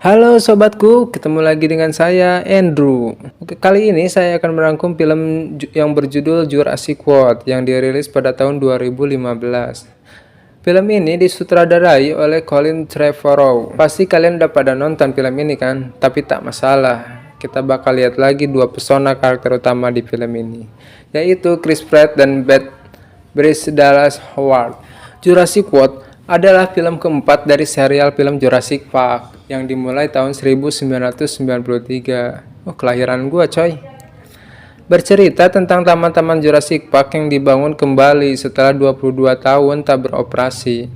Halo sobatku, ketemu lagi dengan saya Andrew. Oke, kali ini saya akan merangkum film yang berjudul Jurassic World yang dirilis pada tahun 2015. Film ini disutradarai oleh Colin Trevorrow. Pasti kalian udah pada nonton film ini kan? Tapi tak masalah. Kita bakal lihat lagi dua pesona karakter utama di film ini, yaitu Chris Pratt dan Bryce Dallas Howard. Jurassic World adalah film keempat dari serial film Jurassic Park yang dimulai tahun 1993. Kelahiran gua coy. Bercerita tentang taman-taman Jurassic Park yang dibangun kembali setelah 22 tahun tak beroperasi.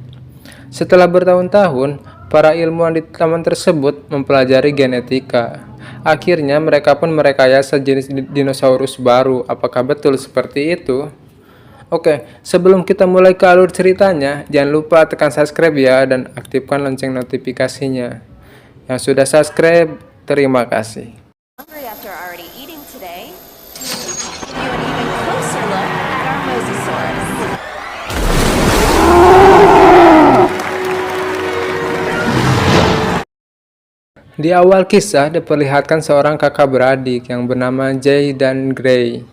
Setelah bertahun-tahun, para ilmuwan di taman tersebut mempelajari genetika. Akhirnya mereka pun merekayasa jenis dinosaurus baru. Apakah betul seperti itu? Oke, sebelum kita mulai ke alur ceritanya, jangan lupa tekan subscribe ya dan aktifkan lonceng notifikasinya. Yang sudah subscribe, terima kasih. Hungry after already eating today? Give you an even closer look at our Mosasaurus. Di awal kisah diperlihatkan seorang kakak beradik yang bernama Jay dan Gray.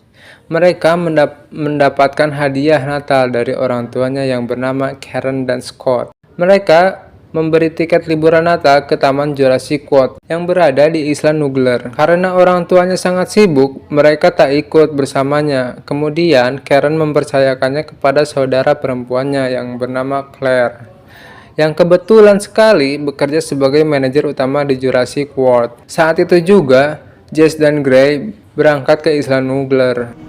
Mereka mendapatkan hadiah Natal dari orang tuanya yang bernama Karen dan Scott. Mereka memberi tiket liburan Natal ke Taman Jurassic World yang berada di Isla Nublar. Karena orang tuanya sangat sibuk, mereka tak ikut bersamanya. Kemudian Karen mempercayakannya kepada saudara perempuannya yang bernama Claire, yang kebetulan sekali bekerja sebagai manajer utama di Jurassic World. Saat itu juga, Jess dan Gray berangkat ke Isla Nublar.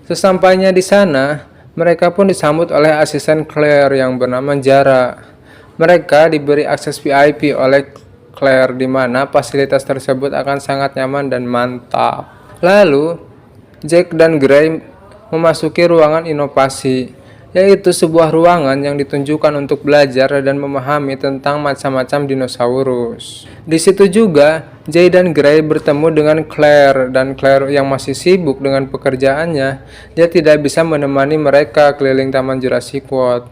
Sesampainya di sana, mereka pun disambut oleh asisten Claire yang bernama Jara. Mereka diberi akses VIP oleh Claire di mana fasilitas tersebut akan sangat nyaman dan mantap. Lalu, Jack dan Gray memasuki ruangan inovasi, yaitu sebuah ruangan yang ditunjukkan untuk belajar dan memahami tentang macam-macam dinosaurus. Di situ juga, Jay dan Gray bertemu dengan Claire, dan Claire yang masih sibuk dengan pekerjaannya, dia tidak bisa menemani mereka keliling Taman Jurassic World.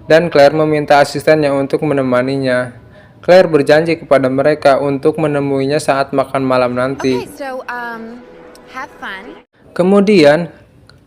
Dan Claire meminta asistennya untuk menemaninya. Claire berjanji kepada mereka untuk menemuinya saat makan malam nanti. Okay, so, have fun. Kemudian,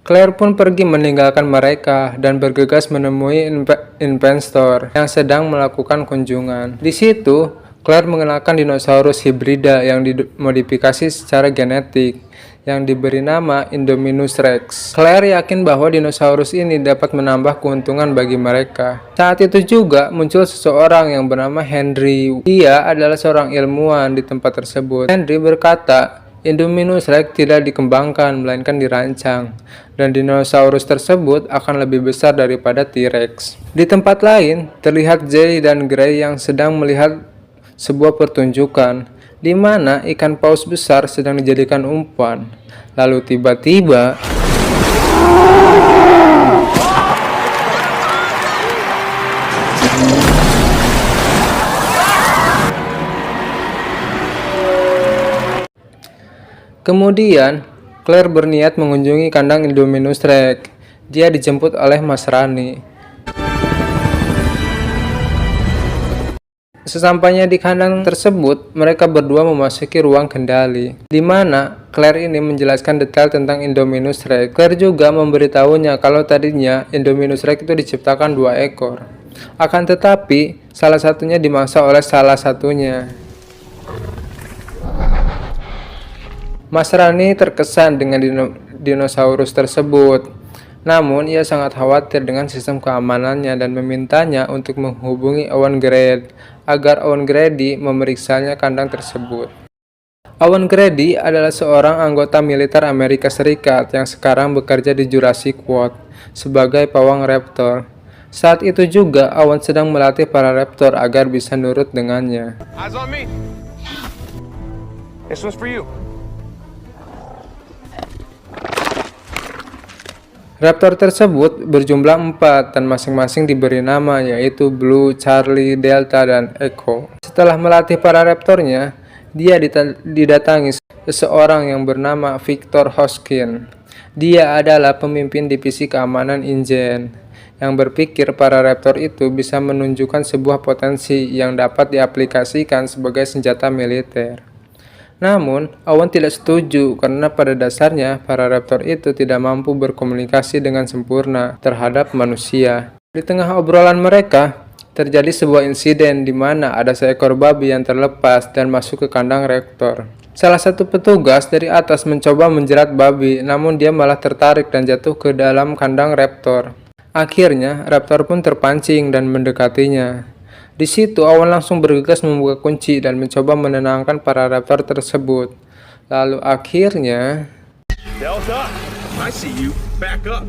Claire pun pergi meninggalkan mereka dan bergegas menemui investor yang sedang melakukan kunjungan. Di situ, Claire mengenalkan dinosaurus hibrida yang dimodifikasi secara genetik yang diberi nama Indominus Rex. Claire yakin bahwa dinosaurus ini dapat menambah keuntungan bagi mereka. Saat itu juga muncul seseorang yang bernama Henry. Dia adalah seorang ilmuwan di tempat tersebut. Henry berkata, Indominus Rex tidak dikembangkan melainkan dirancang, dan dinosaurus tersebut akan lebih besar daripada T-Rex. Di tempat lain, terlihat Jay dan Gray yang sedang melihat sebuah pertunjukan di mana ikan paus besar sedang dijadikan umpan. Lalu tiba-tiba kemudian, Claire berniat mengunjungi kandang Indominus Rex. Dia dijemput oleh Mas Rani. Sesampainya di kandang tersebut, mereka berdua memasuki ruang kendali, di mana Claire ini menjelaskan detail tentang Indominus Rex. Claire juga memberitahunya kalau tadinya Indominus Rex itu diciptakan 2 ekor. Akan tetapi, salah satunya dimangsa oleh salah satunya. Mas Rani terkesan dengan dinosaurus tersebut. Namun, ia sangat khawatir dengan sistem keamanannya dan memintanya untuk menghubungi Owen Grady agar Owen Grady memeriksanya kandang tersebut. Owen Grady adalah seorang anggota militer Amerika Serikat yang sekarang bekerja di Jurassic World sebagai pawang raptor. Saat itu juga Owen sedang melatih para raptor agar bisa nurut dengannya. Eyes on me. This one's for you. Raptor tersebut berjumlah 4 dan masing-masing diberi nama, yaitu Blue, Charlie, Delta, dan Echo. Setelah melatih para raptornya, dia didatangi seseorang yang bernama Victor Hoskins. Dia adalah pemimpin divisi keamanan InGen yang berpikir para raptor itu bisa menunjukkan sebuah potensi yang dapat diaplikasikan sebagai senjata militer. Namun, Owen tidak setuju karena pada dasarnya para raptor itu tidak mampu berkomunikasi dengan sempurna terhadap manusia. Di tengah obrolan mereka, terjadi sebuah insiden di mana ada seekor babi yang terlepas dan masuk ke kandang raptor. Salah satu petugas dari atas mencoba menjerat babi, namun dia malah tertarik dan jatuh ke dalam kandang raptor. Akhirnya, raptor pun terpancing dan mendekatinya. Di situ, Owen langsung bergegas membuka kunci dan mencoba menenangkan para raptor tersebut. Lalu akhirnya... Delta, I see you. Back up.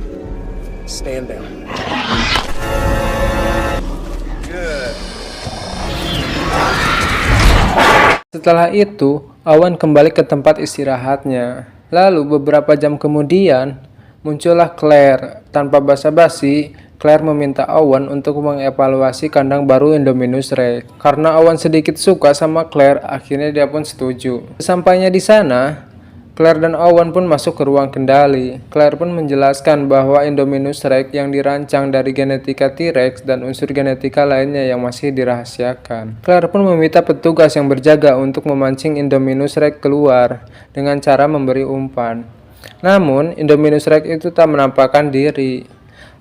Stand down. Good. Setelah itu, Owen kembali ke tempat istirahatnya. Lalu beberapa jam kemudian, muncullah Claire. Tanpa basa-basi, Claire meminta Owen untuk mengevaluasi kandang baru Indominus Rex. Karena Owen sedikit suka sama Claire, akhirnya dia pun setuju. Sesampainya di sana, Claire dan Owen pun masuk ke ruang kendali. Claire pun menjelaskan bahwa Indominus Rex yang dirancang dari genetika T-Rex dan unsur genetika lainnya yang masih dirahasiakan. Claire pun meminta petugas yang berjaga untuk memancing Indominus Rex keluar dengan cara memberi umpan. Namun, Indominus Rex itu tak menampakkan diri.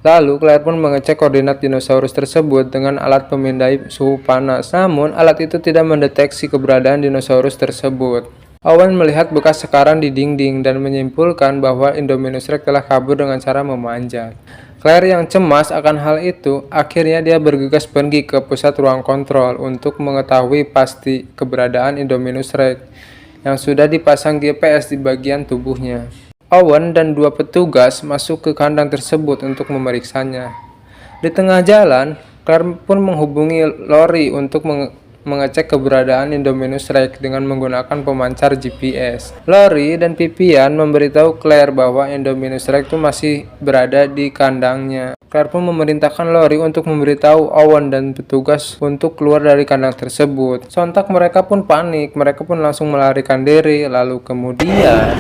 Lalu, Claire pun mengecek koordinat dinosaurus tersebut dengan alat pemindai suhu panas. Namun, alat itu tidak mendeteksi keberadaan dinosaurus tersebut. Owen melihat bekas sekaran di dinding dan menyimpulkan bahwa Indominus Rex telah kabur dengan cara memanjat. Claire yang cemas akan hal itu, akhirnya dia bergegas pergi ke pusat ruang kontrol untuk mengetahui pasti keberadaan Indominus Rex yang sudah dipasang GPS di bagian tubuhnya. Owen dan dua petugas masuk ke kandang tersebut untuk memeriksanya. Di tengah jalan, Claire pun menghubungi Lori untuk mengecek keberadaan Indominus Rex dengan menggunakan pemancar GPS. Lori dan Vivian memberitahu Claire bahwa Indominus Rex itu masih berada di kandangnya. Claire pun memerintahkan Lori untuk memberitahu Owen dan petugas untuk keluar dari kandang tersebut. Sontak mereka pun panik, mereka pun langsung melarikan diri, lalu kemudian...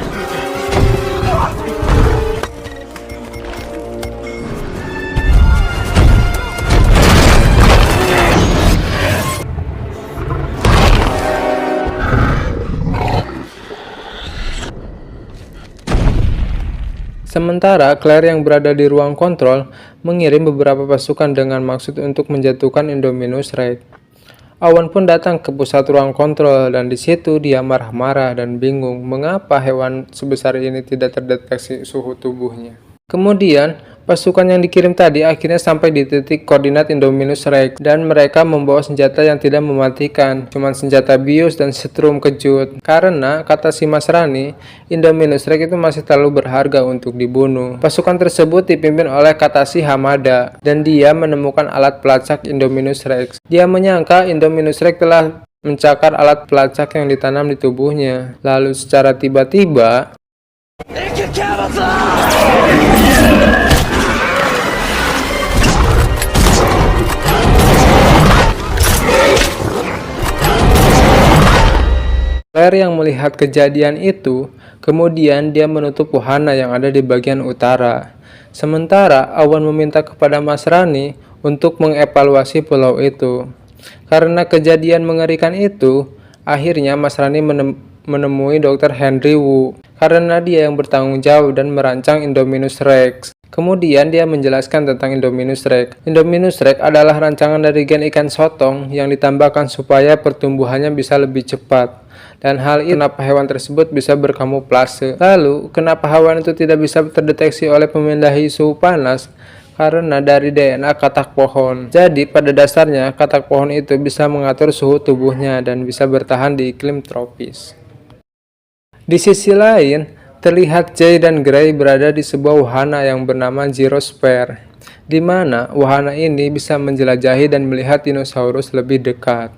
Sementara Claire yang berada di ruang kontrol mengirim beberapa pasukan dengan maksud untuk menjatuhkan Indominus Rex. Owen pun datang ke pusat ruang kontrol dan di situ dia marah-marah dan bingung mengapa hewan sebesar ini tidak terdeteksi suhu tubuhnya. Kemudian, pasukan yang dikirim tadi akhirnya sampai di titik koordinat Indominus Rex dan mereka membawa senjata yang tidak mematikan, cuma senjata bius dan setrum kejut. Karena, kata si Mas Rani, Indominus Rex itu masih terlalu berharga untuk dibunuh. Pasukan tersebut dipimpin oleh Katashi Hamada dan dia menemukan alat pelacak Indominus Rex. Dia menyangka Indominus Rex telah mencakar alat pelacak yang ditanam di tubuhnya. Lalu secara tiba-tiba, Claire yang melihat kejadian itu, kemudian dia menutup wahana yang ada di bagian utara. Sementara Owen meminta kepada Mas Rani untuk mengevaluasi pulau itu. Karena kejadian mengerikan itu, akhirnya Mas Rani menemui Dr. Henry Wu karena dia yang bertanggung jawab dan merancang Indominus Rex. Kemudian dia menjelaskan tentang Indominus Rex. Indominus Rex adalah rancangan dari gen ikan sotong yang ditambahkan supaya pertumbuhannya bisa lebih cepat. Dan hal itu kenapa hewan tersebut bisa berkamuflase. Lalu, kenapa hewan itu tidak bisa terdeteksi oleh pemindahi suhu panas? Karena dari DNA katak pohon. Jadi, pada dasarnya, katak pohon itu bisa mengatur suhu tubuhnya dan bisa bertahan di iklim tropis. Di sisi lain, terlihat Jay dan Gray berada di sebuah wahana yang bernama Gyrosphere, di mana wahana ini bisa menjelajahi dan melihat dinosaurus lebih dekat.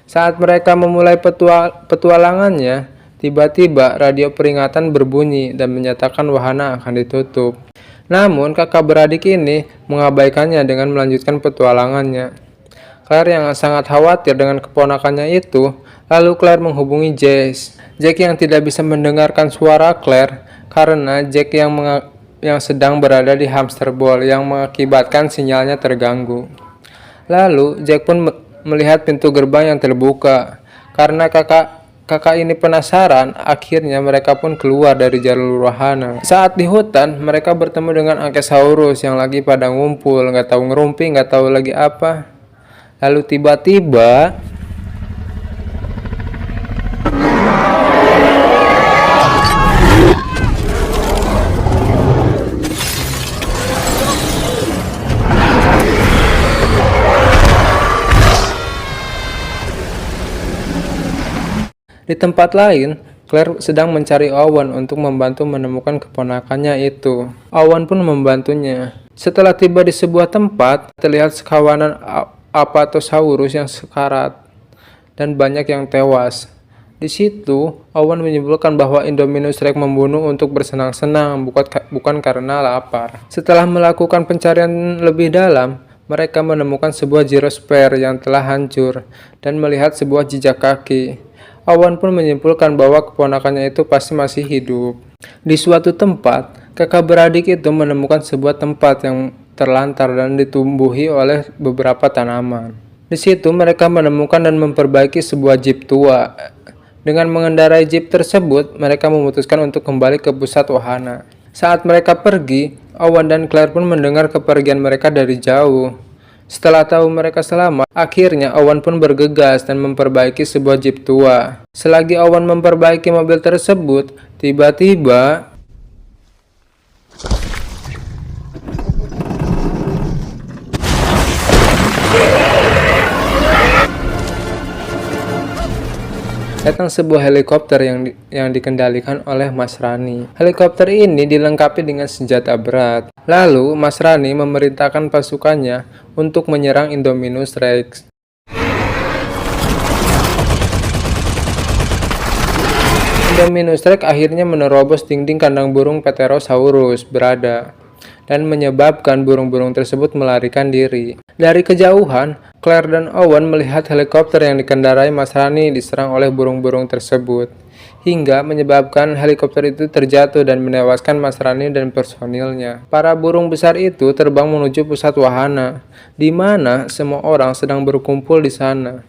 Saat mereka memulai petualangannya, tiba-tiba radio peringatan berbunyi dan menyatakan wahana akan ditutup. Namun, kakak beradik ini mengabaikannya dengan melanjutkan petualangannya. Claire yang sangat khawatir dengan keponakannya itu, lalu Claire menghubungi Jack yang tidak bisa mendengarkan suara Claire karena Jack yang sedang berada di hamster ball yang mengakibatkan sinyalnya terganggu. Lalu Jack pun melihat pintu gerbang yang terbuka. Karena kakak ini penasaran, akhirnya mereka pun keluar dari jalur wahana. Saat di hutan, mereka bertemu dengan Ankylosaurus yang lagi pada ngumpul, nggak tahu ngerumpi, nggak tahu lagi apa. Lalu tiba-tiba di tempat lain, Claire sedang mencari Owen untuk membantu menemukan keponakannya itu. Owen pun membantunya. Setelah tiba di sebuah tempat, terlihat sekawanan Apatosaurus yang sekarat dan banyak yang tewas. Di situ, Owen menyimpulkan bahwa Indominus Rex membunuh untuk bersenang-senang, bukan karena lapar. Setelah melakukan pencarian lebih dalam, mereka menemukan sebuah gyrosphere yang telah hancur dan melihat sebuah jejak kaki. Owen pun menyimpulkan bahwa keponakannya itu pasti masih hidup. Di suatu tempat, kakak beradik itu menemukan sebuah tempat yang terlantar dan ditumbuhi oleh beberapa tanaman. Di situ mereka menemukan dan memperbaiki sebuah jeep tua. Dengan mengendarai jeep tersebut, mereka memutuskan untuk kembali ke pusat wahana. Saat mereka pergi, Owen dan Claire pun mendengar kepergian mereka dari jauh. Setelah tahu mereka selamat, akhirnya Owen pun bergegas dan memperbaiki sebuah jeep tua. Selagi Owen memperbaiki mobil tersebut, tiba-tiba datang sebuah helikopter yang dikendalikan oleh Mas Rani. Helikopter ini dilengkapi dengan senjata berat. Lalu, Mas Rani memerintahkan pasukannya untuk menyerang Indominus Rex. Indominus Rex akhirnya menerobos dinding kandang burung Pterosaurus berada dan menyebabkan burung-burung tersebut melarikan diri. Dari kejauhan, Claire dan Owen melihat helikopter yang dikendarai Mas Rani diserang oleh burung-burung tersebut, hingga menyebabkan helikopter itu terjatuh dan menewaskan Mas Rani dan personilnya. Para burung besar itu terbang menuju pusat wahana, di mana semua orang sedang berkumpul di sana.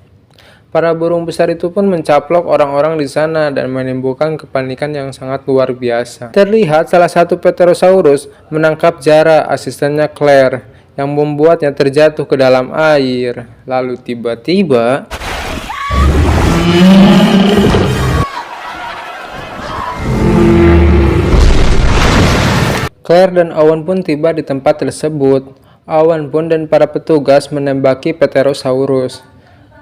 Para burung besar itu pun mencaplok orang-orang di sana dan menimbulkan kepanikan yang sangat luar biasa. Terlihat salah satu Pterosaurus menangkap Zara, asistennya Claire, yang membuatnya terjatuh ke dalam air. Lalu tiba-tiba Claire dan Owen pun tiba di tempat tersebut. Owen pun dan para petugas menembaki Pterosaurus.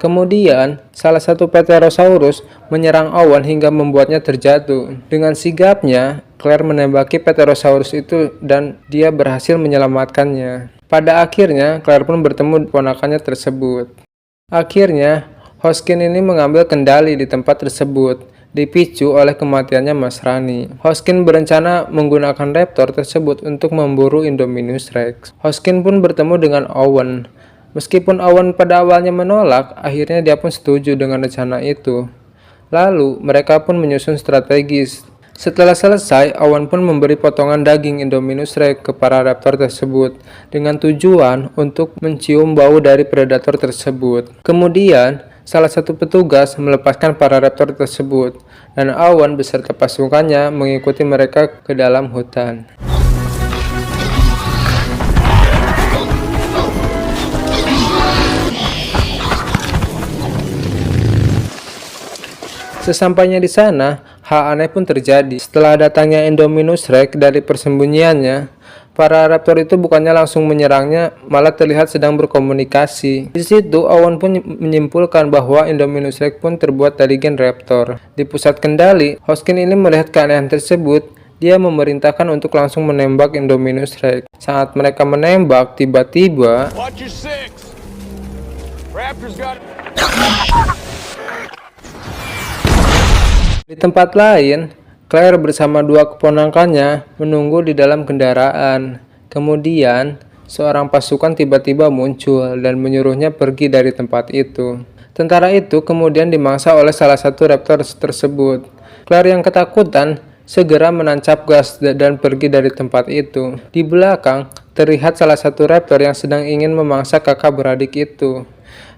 Kemudian, salah satu Pterosaurus menyerang Owen hingga membuatnya terjatuh. Dengan sigapnya, Claire menembaki Pterosaurus itu dan dia berhasil menyelamatkannya. Pada akhirnya, Claire pun bertemu ponakannya tersebut. Akhirnya, Hoskin ini mengambil kendali di tempat tersebut, dipicu oleh kematiannya Mas Rani. Hoskin berencana menggunakan raptor tersebut untuk memburu Indominus Rex. Hoskin pun bertemu dengan Owen. Meskipun Owen pada awalnya menolak, akhirnya dia pun setuju dengan rencana itu. Lalu, mereka pun menyusun strategis. Setelah selesai, Owen pun memberi potongan daging Indominus Rex ke para raptor tersebut dengan tujuan untuk mencium bau dari predator tersebut. Kemudian, salah satu petugas melepaskan para raptor tersebut, dan Owen beserta pasukannya mengikuti mereka ke dalam hutan. Sesampainya di sana, hal aneh pun terjadi. Setelah datangnya Indominus Rex dari persembunyiannya, para raptor itu bukannya langsung menyerangnya, malah terlihat sedang berkomunikasi. Di situ, Owen pun menyimpulkan bahwa Indominus Rex pun terbuat dari gen raptor. Di pusat kendali, Hoskin ini melihat keanehan tersebut. Dia memerintahkan untuk langsung menembak Indominus Rex. Saat mereka menembak, tiba-tiba Watch your six. Raptors got di tempat lain, Claire bersama dua keponakannya menunggu di dalam kendaraan. Kemudian, seorang pasukan tiba-tiba muncul dan menyuruhnya pergi dari tempat itu. Tentara itu kemudian dimangsa oleh salah satu raptor tersebut. Claire yang ketakutan segera menancap gas dan pergi dari tempat itu. Di belakang, terlihat salah satu raptor yang sedang ingin memangsa kakak beradik itu.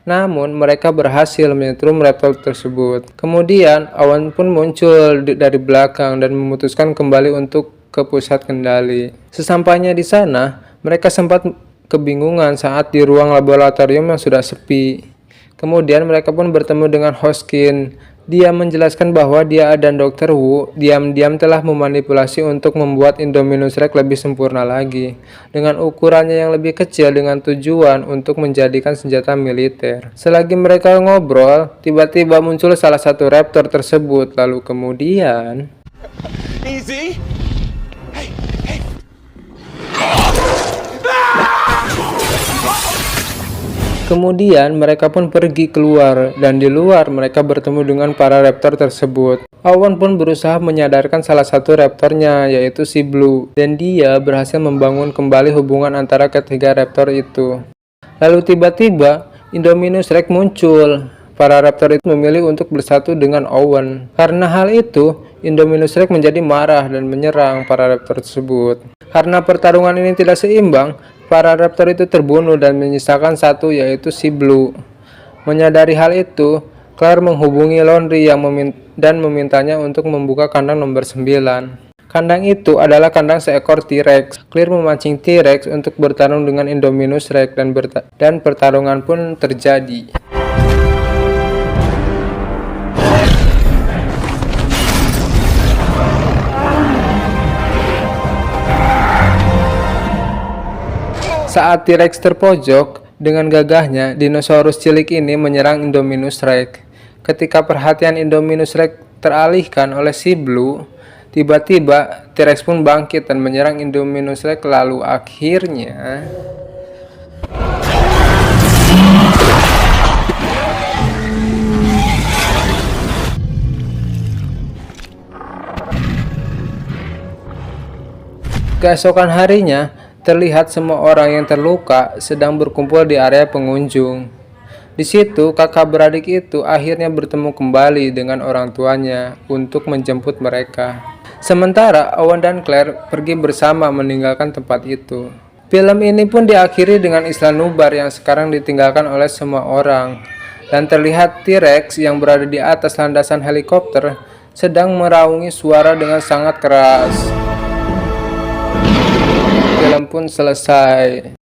Namun, mereka berhasil menyetrum raptor tersebut. Kemudian, Owen pun muncul dari belakang dan memutuskan kembali untuk ke pusat kendali. Sesampainya di sana, mereka sempat kebingungan saat di ruang laboratorium yang sudah sepi. Kemudian, mereka pun bertemu dengan Hoskin. Dia menjelaskan bahwa dia dan Dr. Wu diam-diam telah memanipulasi untuk membuat Indominus Rex lebih sempurna lagi, dengan ukurannya yang lebih kecil dengan tujuan untuk menjadikan senjata militer. Selagi mereka ngobrol, tiba-tiba muncul salah satu raptor tersebut, lalu kemudian... Easy. Kemudian mereka pun pergi keluar, dan di luar mereka bertemu dengan para raptor tersebut. Owen pun berusaha menyadarkan salah satu raptornya, yaitu si Blue, dan dia berhasil membangun kembali hubungan antara ketiga raptor itu. Lalu tiba-tiba Indominus Rex muncul. Para raptor itu memilih untuk bersatu dengan Owen. Karena hal itu, Indominus Rex menjadi marah dan menyerang para raptor tersebut. Karena pertarungan ini tidak seimbang, para raptor itu terbunuh dan menyisakan satu, yaitu si Blue. Menyadari hal itu, Claire menghubungi Laundry dan memintanya untuk membuka kandang nomor 9. Kandang itu adalah kandang seekor T-Rex. Claire memancing T-Rex untuk bertarung dengan Indominus Rex dan pertarungan pun terjadi. Saat T-Rex terpojok, dengan gagahnya, dinosaurus cilik ini menyerang Indominus Rex. Ketika perhatian Indominus Rex teralihkan oleh si Blue, tiba-tiba T-Rex pun bangkit dan menyerang Indominus Rex, lalu akhirnya... Keesokan harinya, terlihat semua orang yang terluka sedang berkumpul di area pengunjung. Di situ, kakak beradik itu akhirnya bertemu kembali dengan orang tuanya untuk menjemput mereka. Sementara Owen dan Claire pergi bersama meninggalkan tempat itu. Film ini pun diakhiri dengan Isla Nubar yang sekarang ditinggalkan oleh semua orang. Dan terlihat T-Rex yang berada di atas landasan helikopter sedang meraungi suara dengan sangat keras. Film pun selesai.